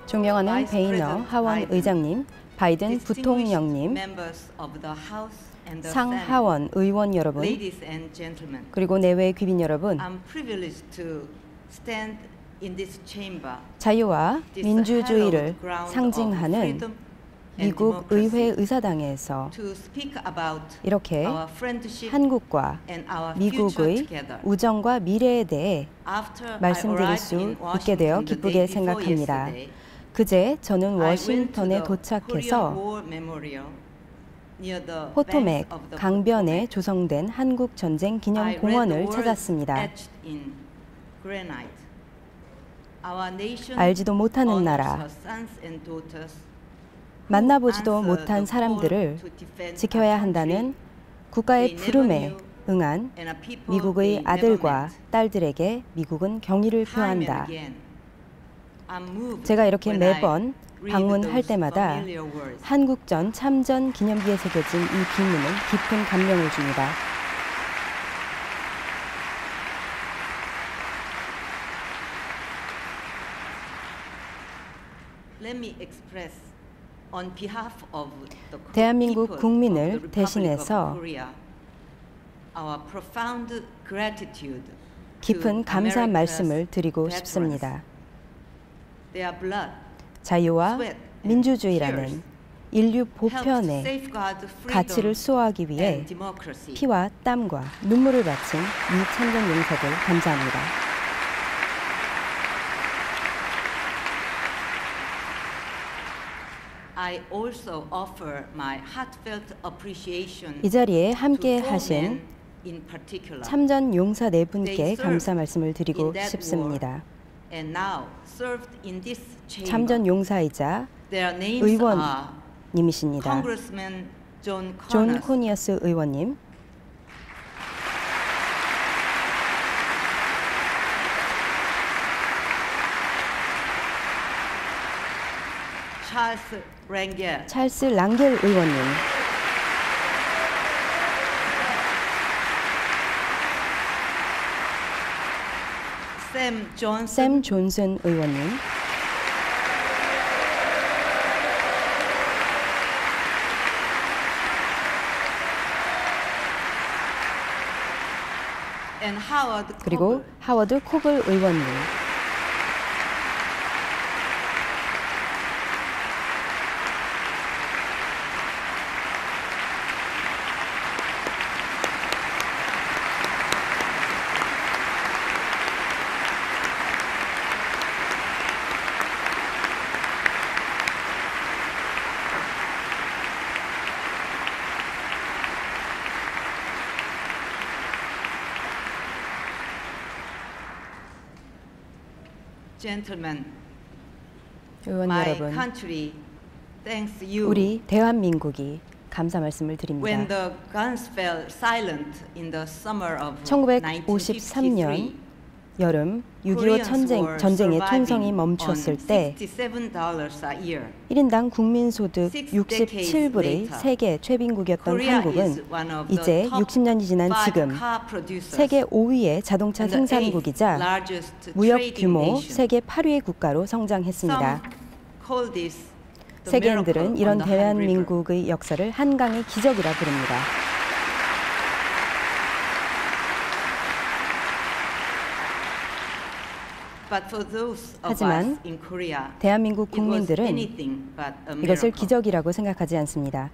존경하는 베이너 하원 의장님, 바이든 부통령님, 상하원 의원 여러분, 그리고 내외 귀빈 여러분, 자유와 민주주의를 상징하는 미국 의회 의사당에서 이렇게 한국과 미국의 우정과 미래에 대해 말씀드릴 수 있게 되어 기쁘게 생각합니다. 그제 저는 워싱턴에 도착해서 포토맥 강변에 조성된 한국전쟁 기념공원을 찾았습니다. 알지도 못하는 나라, 만나보지도 못한 사람들을 지켜야 한다는 국가의 부름에 응한 미국의 아들과 딸들에게 미국은 경의를 표한다. 제가 이렇게 매번 방문할 때마다 한국전 참전 기념비에 새겨진 이 비문은 깊은 감명을 줍니다. 대한민국 국민을 대신해서 깊은 감사 말씀을 드리고 싶습니다. 자유와 민주주의라는 인류 보편의 가치를 수호하기 위해 피와 땀과 눈물을 바친 이 참전 용사들 감사합니다. 이 자리에 함께 하신 참전 용사 네 분께 감사 말씀을 드리고 싶습니다. 참전 용사이자 의원님이십니다. 존 코니어스 의원님, 찰스 랑겔 의원님, 샘 존슨 의원님, 그리고 하워드 코글 의원님, 의원 여러분, 우리 대한민국이 감사 말씀을 드립니다. 1953년 여름 6.25 전쟁의 총성이 멈췄을 때 1인당 국민소득 67불의 세계 최빈국이었던 한국은 이제 60년이 지난 지금 세계 5위의 자동차 생산국이자 무역 규모 세계 8위의 국가로 성장했습니다. 세계인들은 이런 대한민국의 역사를 한강의 기적이라 부릅니다. 하지만 대한민국 국민들은 이것을 기적이라고 생각하지 않습니다.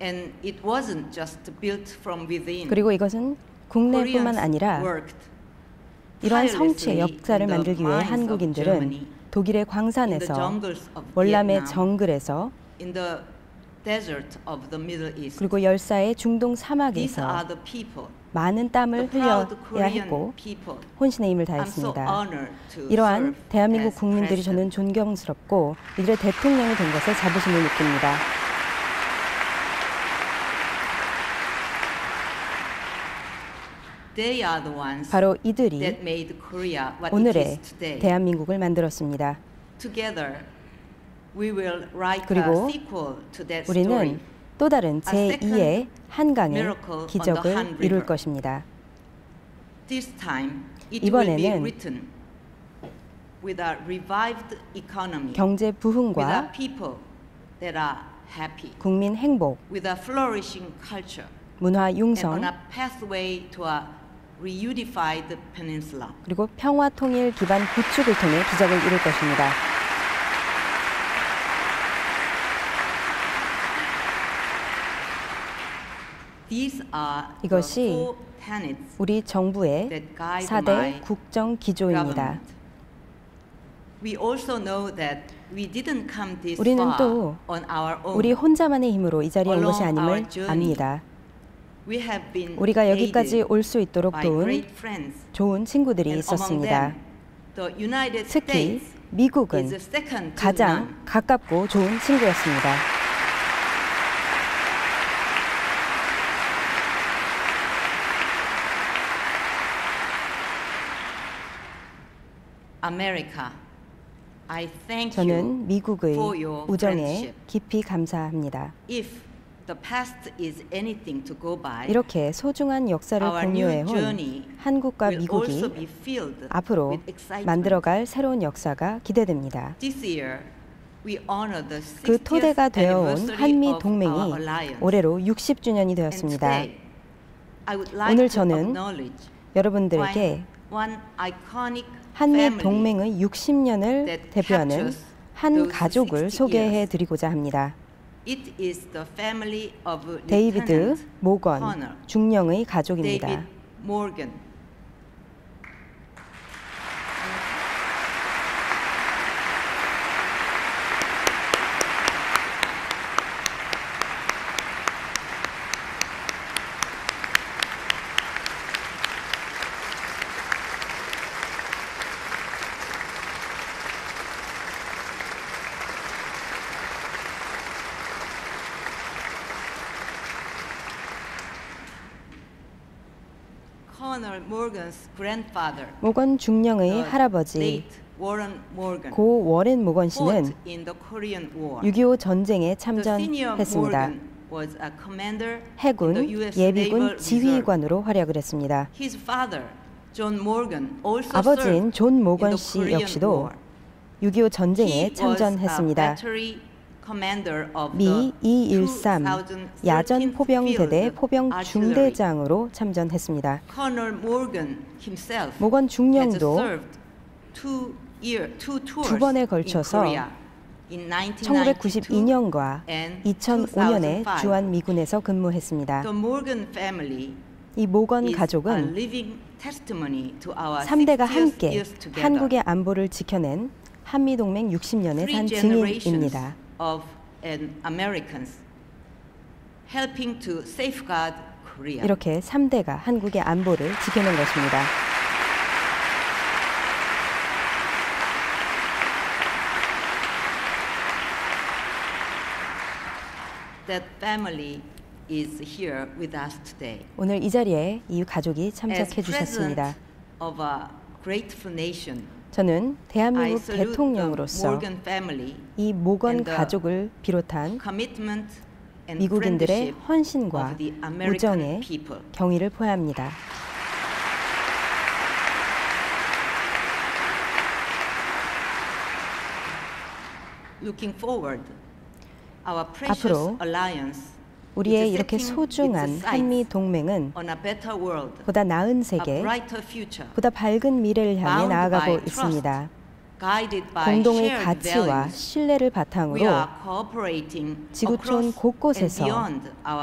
그리고 이것은 국내뿐만 아니라 이러한 성취의 역사를 만들기 위해 한국인들은 독일의 광산에서, 월남의 정글에서, 그리고 열사의 중동 사막에서 많은 땀을 흘려야 했고 혼신의 힘을 다했습니다. 이러한 대한민국 국민들이 저는 존경스럽고 이들의 대통령이 된 것에 자부심을 느낍니다. 바로 이들이 오늘의 대한민국을 만들었습니다. 그리고 우리는 또 다른 제2의 한강의 기적을 이룰 것입니다. 이번에는 경제 부흥과 국민 행복, 문화 융성, 그리고 평화 통일 기반 구축을 통해 기적을 이룰 것입니다. 이것이 우리 정부의 4대 국정 기조입니다. 우리는 또 우리 혼자만의 힘으로 이 자리에 온 것이 아님을 압니다. 우리가 여기까지 올 수 있도록 도운 좋은 친구들이 있었습니다. 특히 미국은 가장 가깝고 좋은 친구였습니다. 저는 미국의 우정에 깊이 감사합니다. 이렇게 소중한 역사를 공유해온 한국과 미국이 앞으로 만들어갈 새로운 역사가 기대됩니다. 그 토대가 되어온 한미 동맹이 올해로 60주년이 되었습니다. 오늘 저는 여러분들에게 한미 동맹의 60년을 대표하는 한 가족을 소개해 드리고자 합니다. 데이비드 모건 중령의 가족입니다. 모건 중령의 할아버지 고 워렌 모건 씨는 6.25 전쟁에 참전했습니다. 해군, 예비군 지휘관으로 활약을 했습니다. 아버지인 존 모건 씨 역시도 6.25 전쟁에 참전했습니다. 미 213 야전 포병대대 포병 중대장으로 참전했습니다. 모건 중령도 2번에 걸쳐서 1992년과 2005년에 주한 미군에서 근무했습니다. 이 모건 가족은 3대가 함께 한국의 안보를 지켜낸 한미동맹 60년의 산 증인입니다. 이렇게 3대가 한국의 안보를 지켜낸 것입니다. 오늘 이 자리에 이 가족이 참석해 주셨습니다. 저는 대한민국 대통령으로서 이 모건 가족을 비롯한 미국인들의 헌신과 우정에 경의를 표합니다. 앞으로 우리의 이렇게 소중한 한미 동맹은 보다 나은 세계, 보다 밝은 미래를 향해 나아가고 있습니다. 공동의 가치와 신뢰를 바탕으로 지구촌 곳곳에서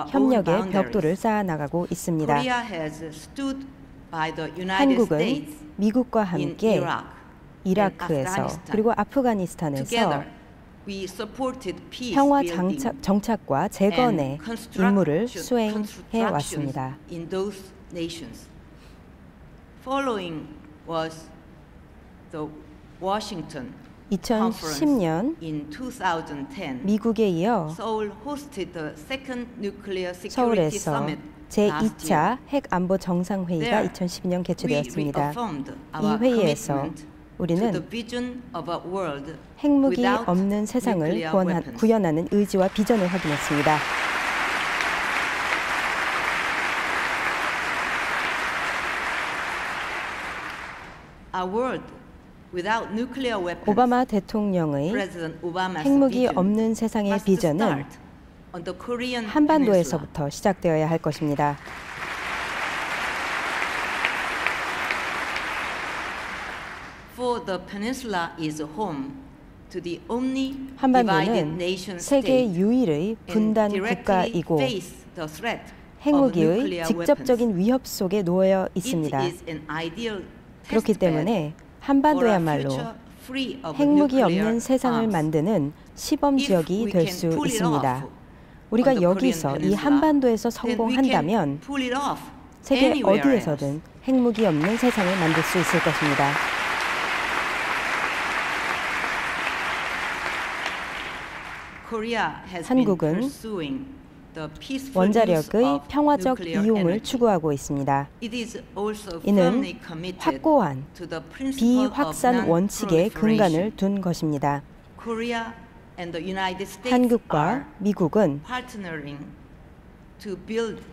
협력의 벽돌을 쌓아나가고 있습니다. 한국은 미국과 함께 이라크에서 그리고 아프가니스탄에서 평화 정착과 재건의 임무를 수행해 왔습니다. 2010년 미국에 이어 서울에서 제2차 핵안보 정상회의가 2012년 개최되었습니다. 이 회의에서 우리는 핵무기 없는 세상을 구현하는 의지와 비전을 확인했습니다. 오바마 대통령의 핵무기 없는 세상의 비전은 한반도에서부터 시작되어야 할 것입니다. 한반도는 세계 유일의 분단 국가이고 핵무기의 직접적인 위협 속에 놓여 있습니다. 그렇기 때문에 한반도야말로 핵무기 없는 세상을 만드는 시범 지역이 될 수 있습니다. 우리가 여기서 이 한반도에서 성공한다면 세계 어디에서든 핵무기 없는 세상을 만들 수 있을 것입니다. 한국은 원자력의 평화적 이용을 추구하고 있습니다. 이는 확고한 비확산 원칙에 근간을 둔 것입니다. 한국과 미국은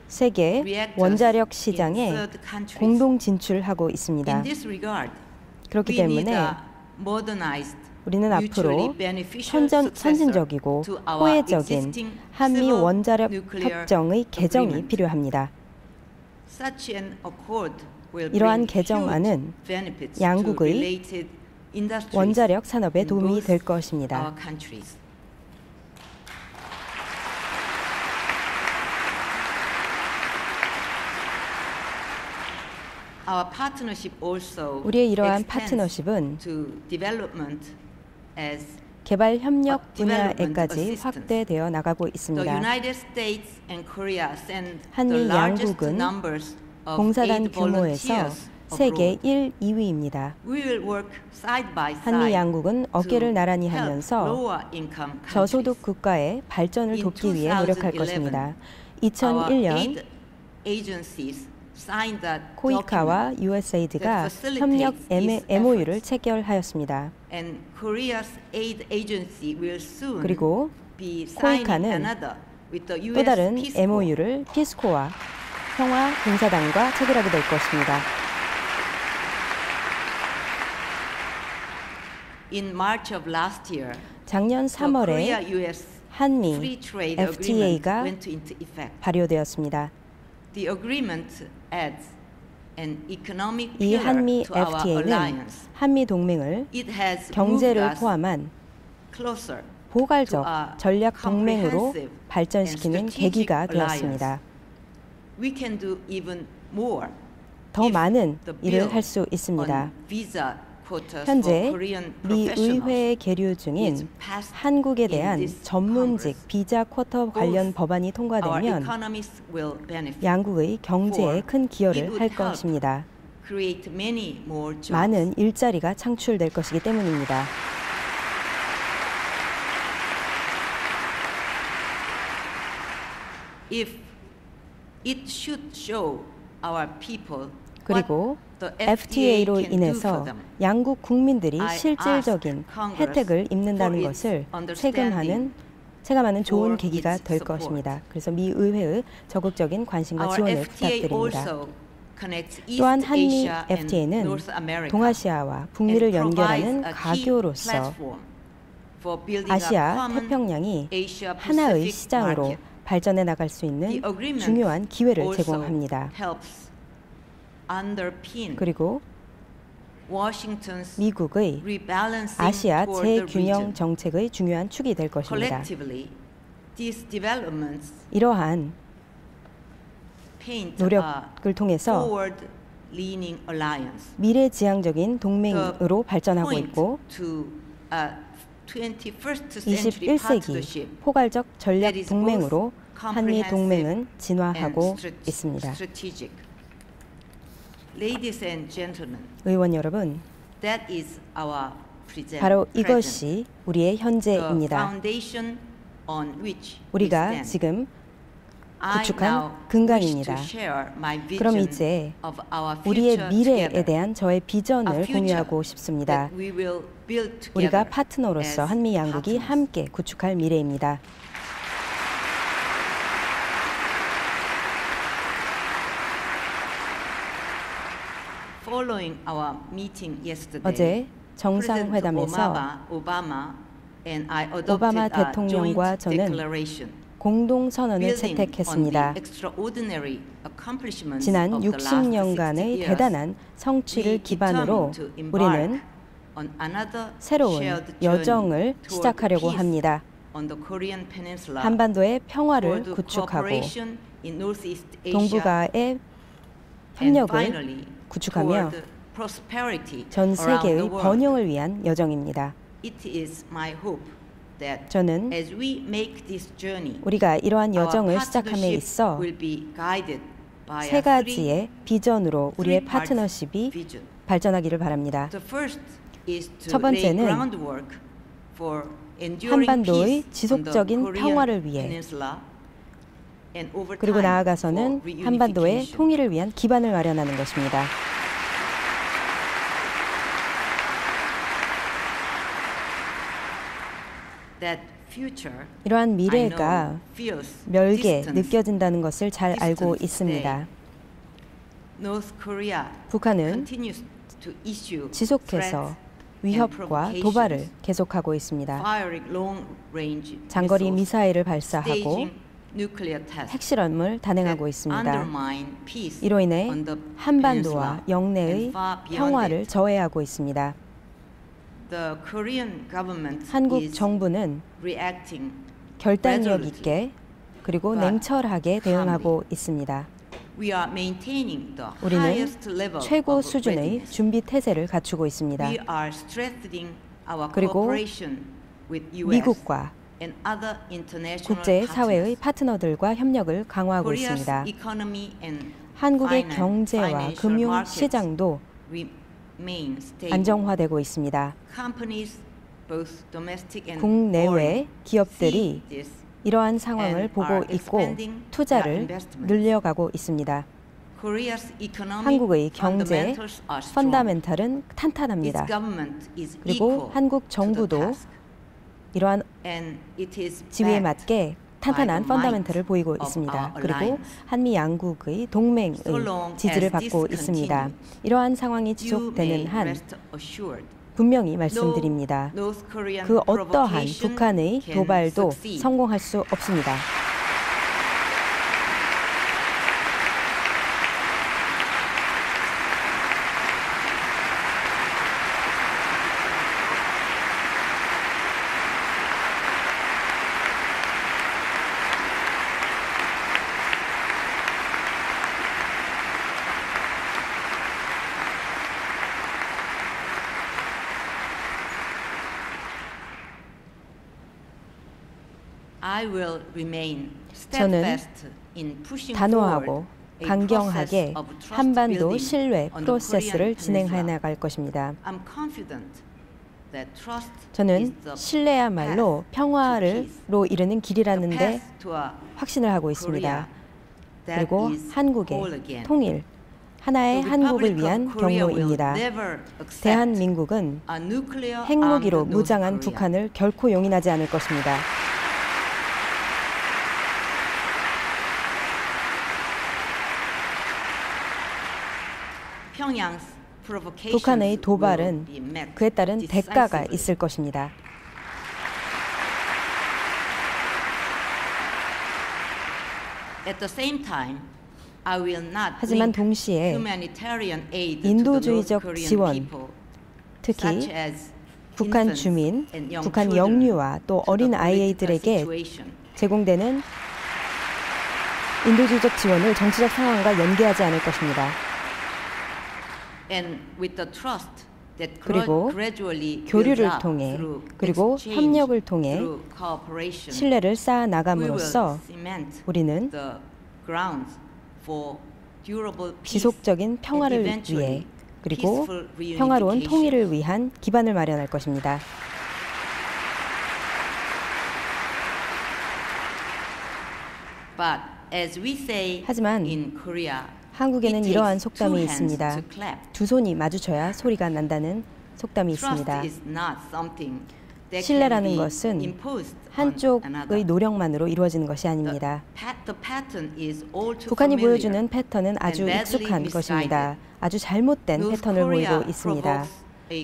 세계 원자력 시장에 공동 진출하고 있습니다. 그렇기 때문에 우리는 앞으로 선진적이고 호혜적인 한미 원자력 협정의 개정이 필요합니다. 이러한 개정안은 양국의 원자력 산업에 도움이 될 것입니다. 우리의 이러한 파트너십은 개발 협력 분야에까지 확대되어 나가고 있습니다. 한미 양국은 봉사단 규모에서 세계 1, 2위입니다. 한미 양국은 어깨를 나란히 하면서 저소득 국가의 발전을 돕기 위해 노력할 것입니다. 2001년 코이카와 USAID가 협력 MOU를 체결하였습니다. 그리고 코이카는 또 다른 MOU를 피스코와 평화봉사단과 체결하게 될 것입니다. 작년 3월에 한미 FTA가 발효되었습니다. 이 한미 FTA는 한미 동맹을 경제를 포함한 포괄적 전략 동맹으로 발전시키는 계기가 되었습니다. 더 많은 일을 할 수 있습니다. 현재 미 의회에 계류 중인 한국에 대한 전문직 비자 쿼터 관련 법안이 통과되면 양국의 경제에 큰 기여를 할 것입니다. 많은 일자리가 창출될 것이기 때문입니다. 그리고 FTA로 인해서 양국 국민들이 실질적인 혜택을 입는다는 것을 체감하는 좋은 계기가 될 것입니다. 그래서 미 의회의 적극적인 관심과 지원을 부탁드립니다. 또한 한미 FTA는 동아시아와 북미를 연결하는 가교로서 아시아 태평양이 하나의 시장으로 발전해 나갈 수 있는 중요한 기회를 제공합니다. 그리고 미국의 아시아 재균형 정책의 중요한 축이 될 것입니다. 이러한 노력을 통해서 미래지향적인 동맹으로 발전하고 있고 21세기 포괄적 전략 동맹으로 한미 동맹은 진화하고 있습니다. 의원 여러분, 바로 이것이 우리의 현재입니다. 우리가 지금 구축한 근간입니다. 그럼 이제 우리의 미래에 대한 저의 비전을 공유하고 싶습니다. 우리가 파트너로서 한미 양국이 함께 구축할 미래입니다. 어제 정상회담에서 오바마 대통령과 저는 공동선언을 채택했습니다. 지난 60년간의 대단한 성취를 기반으로 우리는 새로운 여정을 시작하려고 합니다. 한반도의 평화를 구축하고 동북아의 협력을 구축하며 전 세계의 번영을 위한 여정입니다. 저는 우리가 이러한 여정을 시작함에 있어 세 가지의 비전으로 우리의 파트너십이 발전하기를 바랍니다. 첫 번째는 한반도의 지속적인 평화를 위해 그리고 나아가서는 한반도의 통일을 위한 기반을 마련하는 것입니다. 이러한 미래가 멀게 느껴진다는 것을 잘 알고 있습니다. 북한은 지속해서 위협과 도발을 계속하고 있습니다. 장거리 미사일을 발사하고 핵실험을 단행하고 있습니다. 이로 인해 한반도와 영내의 평화를 저해하고 있습니다. 한국 정부는 결단력 있게 그리고 냉철하게 대응하고 있습니다. 우리는 최고 수준의 준비 태세를 갖추고 있습니다. 그리고 미국과 국제사회의 파트너들과 협력을 강화하고 있습니다. 한국의 경제와 금융시장도 안정화되고 있습니다. 국내외 기업들이 이러한 상황을 보고 있고 투자를 늘려가고 있습니다. 한국의 경제 펀더멘털은 탄탄합니다. 그리고 한국 정부도 이러한 지위에 맞게 탄탄한 펀더멘털을 보이고 있습니다. 그리고 한미 양국의 동맹의 지지를 받고 있습니다. 이러한 상황이 지속되는 한 분명히 말씀드립니다. 그 어떠한 북한의 도발도 성공할 수 없습니다. 저는 단호하고 강경하게 한반도 신뢰 프로세스를 진행해 나갈 것입니다. 저는 신뢰야말로 평화로 이르는 길이라는데 확신을 하고 있습니다. 그리고 한국의 통일, 하나의 한국을 위한 경로입니다. 대한민국은 핵무기로 무장한 북한을 결코 용인하지 않을 것입니다. 북한의 도발은 그에 따른 대가가 있을 것입니다. 하지만 동시에 인도주의적 지원, 특히 북한 주민, 북한 영유아 또 어린 아이들에게 제공되는 인도주의적 지원을 정치적 상황과 연계하지 않을 것입니다. 그리고 교류를 통해 그리고 협력을 통해 신뢰를 쌓아 나감으로써 우리는 지속적인 평화를 위해 그리고 평화로운 통일을 위한 기반을 마련할 것입니다. 하지만 한국에는 이러한 속담이 있습니다. 두 손이 마주쳐야 소리가 난다는 속담이 있습니다. 신뢰라는 것은 한쪽의 노력만으로 이루어지는 것이 아닙니다. 북한이 보여주는 패턴은 아주 익숙한 것입니다. 아주 잘못된 패턴을 보이고 있습니다.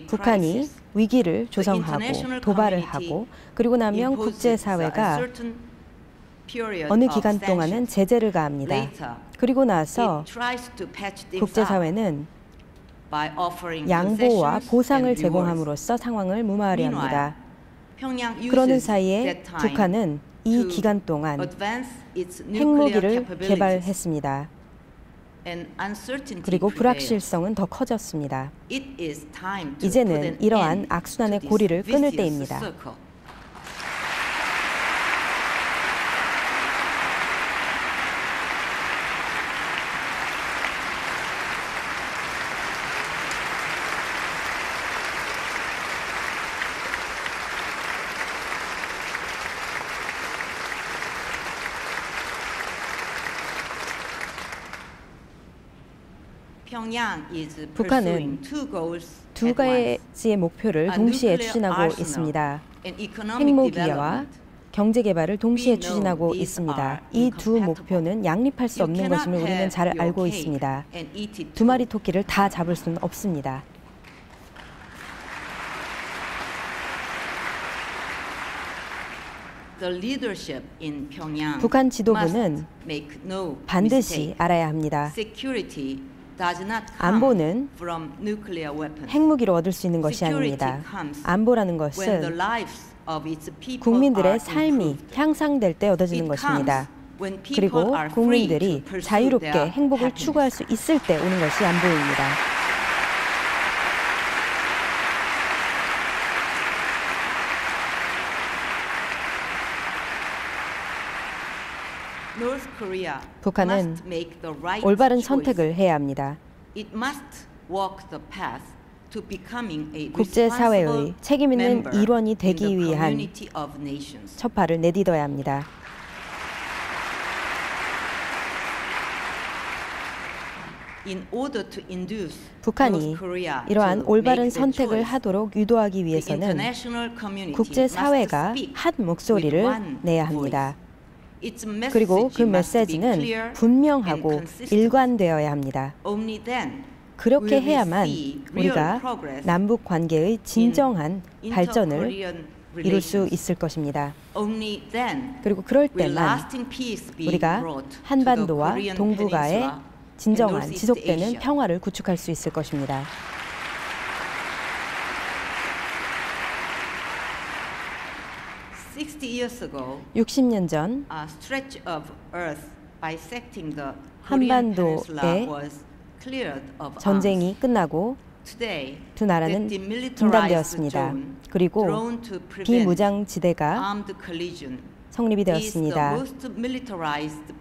북한이 위기를 조성하고 도발을 하고 그리고 나면 국제사회가 어느 기간 동안은 제재를 가합니다. 그리고 나서 국제사회는 양보와 보상을 제공함으로써 상황을 무마하려 합니다. 그러는 사이에 북한은 이 기간 동안 핵무기를 개발했습니다. 그리고 불확실성은 더 커졌습니다. 이제는 이러한 악순환의 고리를 끊을 때입니다. 북한은 두 가지의 목표를 동시에 추진하고 있습니다. 핵무기와 경제개발을 동시에 추진하고 있습니다. 이 두 목표는 양립할 수 없는 것임을 우리는 잘 알고 있습니다. 두 마리 토끼를 다 잡을 수는 없습니다. 북한 지도부는 반드시 알아야 합니다. 안보는 핵무기로 얻을 수 있는 것이 아닙니다. 안보라는 것은 국민들의 삶이 향상될 때 얻어지는 것입니다. 그리고 국민들이 자유롭게 행복을 추구할 수 있을 때 오는 것이 안보입니다. 북한은 올바른 선택을 해야 합니다. 국제사회의 책임있는 일원이 되기 위한 첫발을 내딛어야 합니다. 북한이 이러한 올바른 선택을 하도록 유도하기 위해서는 국제사회가 한 목소리를 내야 합니다. 그리고 그 메시지는 분명하고 일관되어야 합니다. 그렇게 해야만 우리가 남북 관계의 진정한 발전을 이룰 수 있을 것입니다. 그리고 그럴 때만 우리가 한반도와 동북아의 진정한 지속되는 평화를 구축할 수 있을 것입니다. 60년 전 한반도의 전쟁이 끝나고 두 나라는 분단되었습니다. 그리고 비무장지대가 성립이 되었습니다.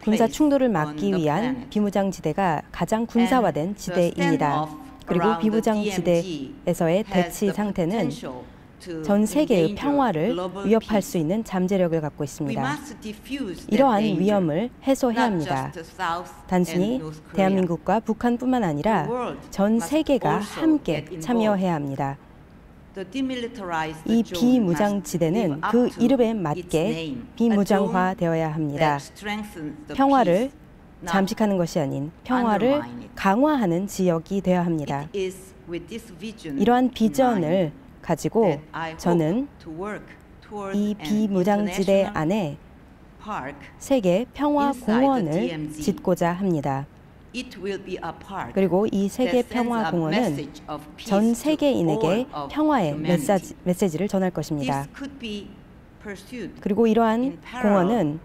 군사 충돌을 막기 위한 비무장지대가 가장 군사화된 지대입니다. 그리고 비무장지대에서의 대치 상태는 전 세계의 평화를 위협할 수 있는 잠재력을 갖고 있습니다. 이러한 위험을 해소해야 합니다. 단순히 대한민국과 북한뿐만 아니라 전 세계가 함께 참여해야 합니다. 이 비무장지대는 그 이름에 맞게 비무장화되어야 합니다. 평화를 잠식하는 것이 아닌 평화를 강화하는 지역이 되어야 합니다. 이러한 비전을 가지고 저는 이 비무장지대 안에 세계 평화공원을 짓고자 합니다. 그리고 이 세계 평화공원은 전 세계인에게 평화의 메시지를 전할 것입니다. 그리고 이러한 공원은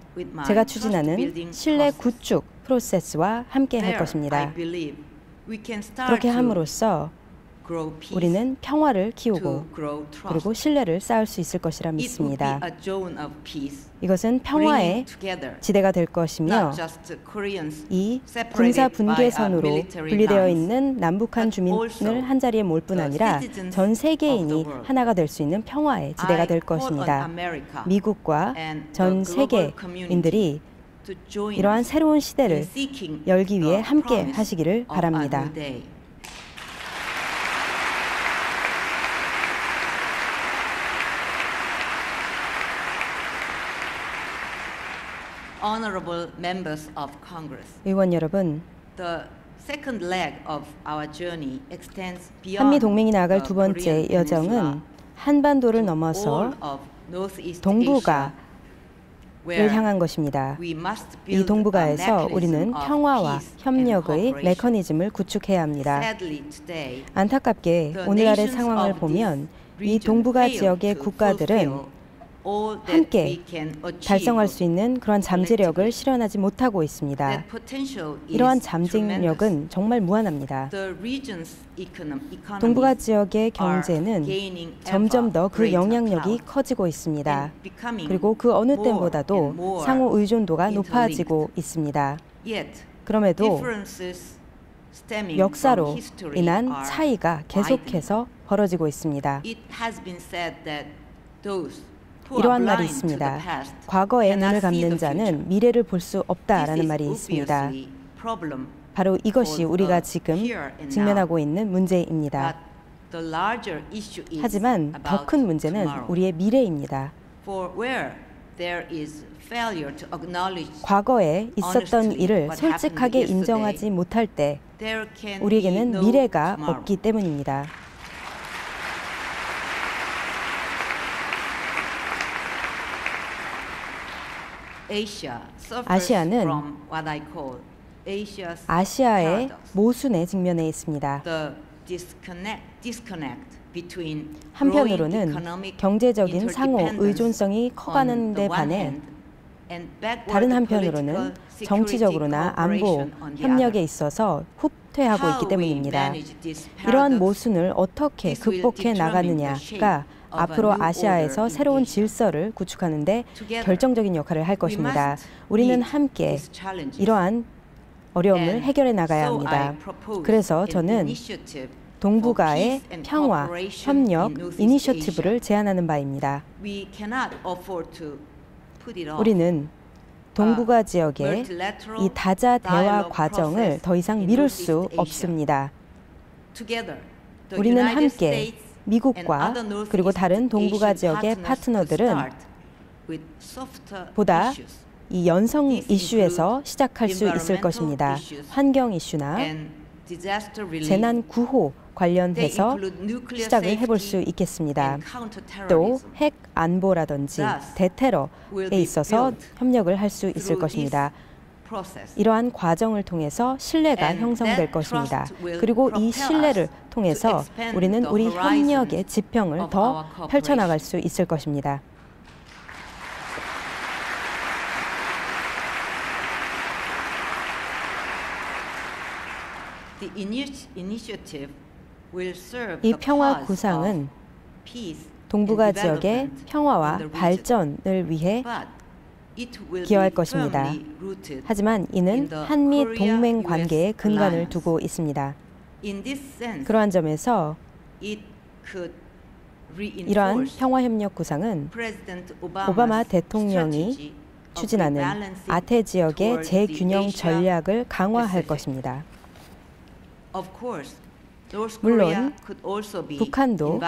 제가 추진하는 신뢰 구축 프로세스와 함께 할 것입니다. 그렇게 함으로써 우리는 평화를 키우고 그리고 신뢰를 쌓을 수 있을 것이라 믿습니다. 이것은 평화의 지대가 될 것이며 이 군사 분계선으로 분리되어 있는 남북한 주민을 한자리에 모을 뿐 아니라 전 세계인이 하나가 될 수 있는 평화의 지대가 될 것입니다. 미국과 전 세계인들이 이러한 새로운 시대를 열기 위해 함께 하시기를 바랍니다. 의원 여러분, 한미 동맹이 나아갈 두 번째 여정은 한반도를 넘어서 동북아를 향한 것입니다. 이 동북아에서 우리는 평화와 협력의 메커니즘을 구축해야 합니다. 안타깝게 오늘날의 상황을 보면 이 동북아 지역의 국가들은 함께 달성할 수 있는 그런 잠재력을 실현하지 못하고 있습니다. 이러한 잠재력은 정말 무한합니다. 동북아 지역의 경제는 점점 더 그 영향력이 커지고 있습니다. 그리고 그 어느 때보다도 상호 의존도가 높아지고 있습니다. 그럼에도 역사로 인한 차이가 계속해서 벌어지고 있습니다. 이러한 말이 있습니다. 과거에 눈을 감는 자는 미래를 볼 수 없다라는 말이 있습니다. 바로 이것이 우리가 지금 직면하고 있는 문제입니다. 하지만 더 큰 문제는 우리의 미래입니다. 과거에 있었던 일을 솔직하게 인정하지 못할 때 우리에게는 미래가 없기 때문입니다. 아시아는 아시아의 모순에 직면해 있습니다. 한편으로는 경제적인 상호 의존성이 커가는 데 반해 다른 한편으로는 정치적으로나 안보 협력에 있어서 후퇴하고 있기 때문입니다. 이러한 모순을 어떻게 극복해 나가느냐가 앞으로 아시아에서 새로운 질서를 구축하는 데 결정적인 역할을 할 것입니다. 우리는 함께 이러한 어려움을 해결해 나가야 합니다. 그래서 저는 동북아의 평화, 협력 이니셔티브를 제안하는 바입니다. 우리는 동북아 지역의 이 다자 대화 과정을 더 이상 미룰 수 없습니다. 우리는 함께 미국과 그리고 다른 동북아 지역의 파트너들은 보다 이 연성 이슈에서 시작할 수 있을 것입니다. 환경 이슈나 재난 구호 관련해서 시작을 해볼 수 있겠습니다. 또 핵 안보라든지 대테러에 있어서 협력을 할 수 있을 것입니다. 이러한 과정을 통해서 신뢰가 형성될 것입니다. 그리고 이 신뢰를 통해서 우리는 우리 협력의 지평을 더 펼쳐나갈 수 있을 것입니다. 이 평화 구상은 동북아 지역의 평화와 발전을 위해 기여할 것입니다. 하지만 이는 한미 동맹 관계에 근간을 두고 있습니다. 그러한 점에서 이러한 평화협력 구상은 오바마 대통령이 추진하는 아태 지역의 재균형 전략을 강화할 것입니다. 물론 북한도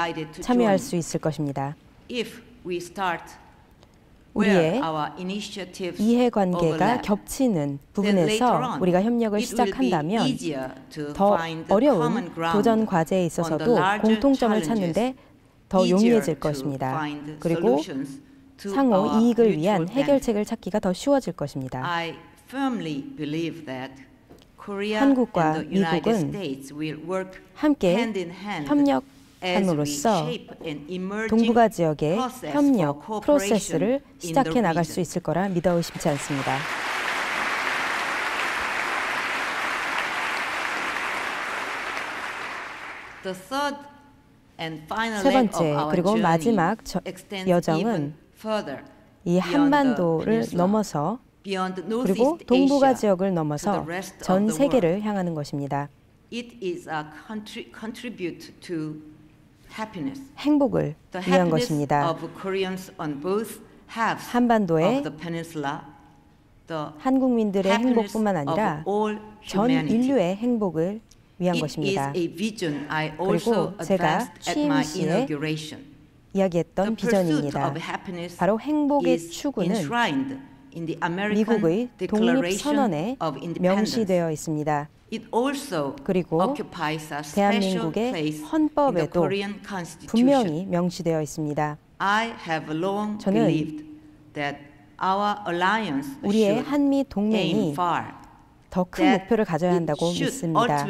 참여할 수 있을 것입니다. 우리의 이해관계가 겹치는 부분에서 우리가 협력을 시작한다면 더 어려운 도전 과제에 있어서도 공통점을 찾는데 더 용이해질 것입니다. 그리고 상호 이익을 위한 해결책을 찾기가 더 쉬워질 것입니다. 한국과 미국은 함께 협력함으로써 동북아 지역의 협력 프로세스를 시작해 나갈 수 있을 거라 믿어 의심치 않습니다. 세 번째 그리고 마지막 여정은 이 한반도를 넘어서 그리고 동북아 지역을 넘어서 전 세계를 향하는 것입니다. 행복을 위한 것입니다. 한반도의 한국민들의 행복뿐만 아니라 전 인류의 행복을 위한 것입니다. 그리고 제가 취임 시에 이야기했던 비전입니다. 바로 행복의 추구는 미국의 독립선언에 명시되어 있습니다. 그리고 대한민국의 헌법에도 분명히 명시되어 있습니다. 저는 우리의 한미 동맹이 더 큰 목표를 가져야 한다고 믿습니다.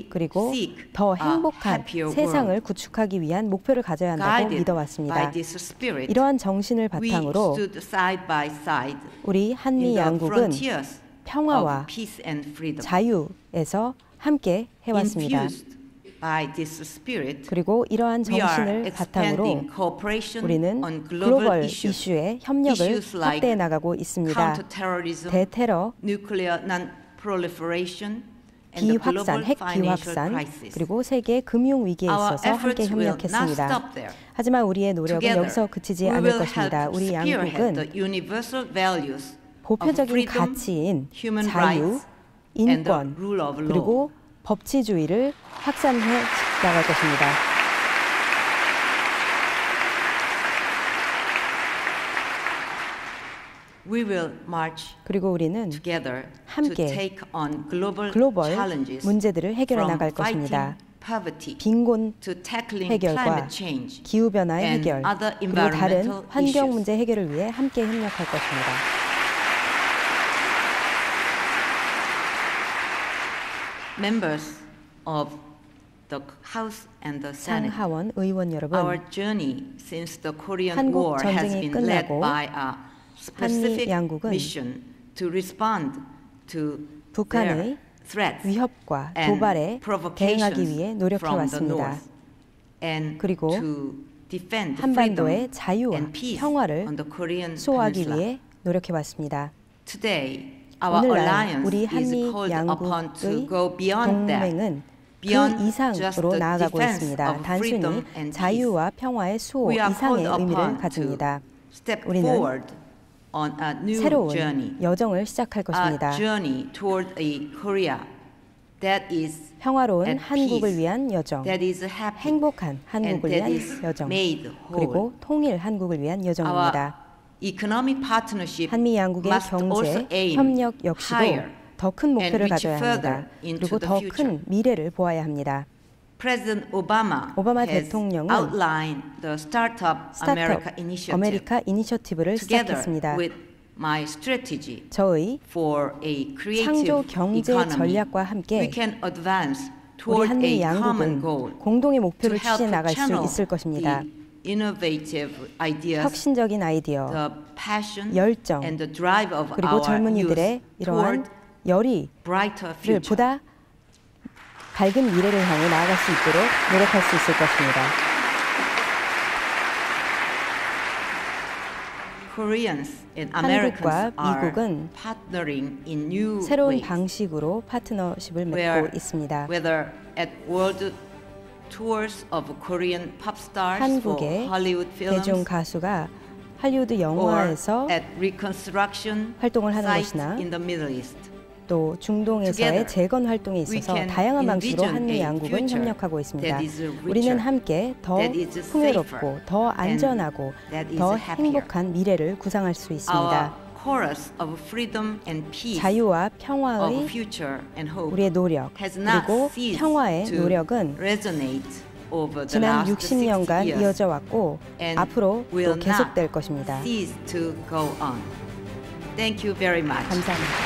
그리고 더 행복한 세상을 구축하기 위한 목표를 가져야 한다고 믿어왔습니다. 이러한 정신을 바탕으로 우리 한미 양국은 평화와 자유에서 함께 해왔습니다. 그리고 이러한 정신을 바탕으로 우리는 글로벌 이슈에 협력을 확대해 나가고 있습니다. 대테러, 비확산, 핵 비확산, 그리고 세계 금융 위기에 있어서 함께 협력했습니다. 하지만 우리의 노력은 여기서 그치지 않을 것입니다. 우리 양국은 보편적인 가치인 자유, 인권, 그리고 법치주의를 확산해 나갈 것입니다. 그리고 우리는 함께 글로벌 문제들을 해결해 나갈 것입니다. 빈곤 해결과 기후변화의 해결, 그리고 다른 환경 문제 해결을 위해 함께 협력할 것입니다. Members of the House and the Senate, 상하원 의원 여러분, our journey since the Korean 한국 War has 전쟁이 been led 끝나고 by a specific mission to respond to 북한의 위협과 도발에 대응하기 위해 노력해왔습니다. 그리고 한반도의 자유와 평화를 수호하기 위해 노력해왔습니다. 오늘날 우리 한미 양국의 동맹은 그 이상으로 나아가고 있습니다. 단순히 자유와 평화의 수호 이상의 의미를 가집니다. 우리는 새로운 여정을 시작할 것입니다. 평화로운 한국을 위한 여정, 행복한 한국을 위한 여정, 그리고 통일 한국을 위한 여정입니다. 한미 양국의 경제 협력 역시도 더 큰 목표를 가져야 합니다. 그리고 더 큰 미래를 보아야 합니다. 오바마 대통령은 스타트업 아메리카 이니셔티브를 시작했습니다. 저의 창조 경제 전략과 함께 우리 한미 양국은 공동의 목표를 추진해 나갈 수 있을 것입니다. 혁신적인 아이디어, 열정, 그리고 젊은이들의 이러한 열의를 보다 밝은 미래를 향해 나아갈 수 있도록 노력할 수 있을 것입니다. 한국과 미국은 새로운 방식으로 파트너십을 맺고 있습니다. 한국의 대중 가수가 할리우드 영화에서 활동을 하는 것이나 또 중동에서의 재건 활동에 있어서 다양한 방식으로 한미 양국은 협력하고 있습니다. 우리는 함께 더 풍요롭고 더 안전하고 더 행복한 미래를 구상할 수 있습니다. 자유와 평화의 우리의 노력, 그리고 평화의 노력은 지난 60년간 이어져 왔고 앞으로 또 계속될 것입니다. Thank you very much. 감사합니다.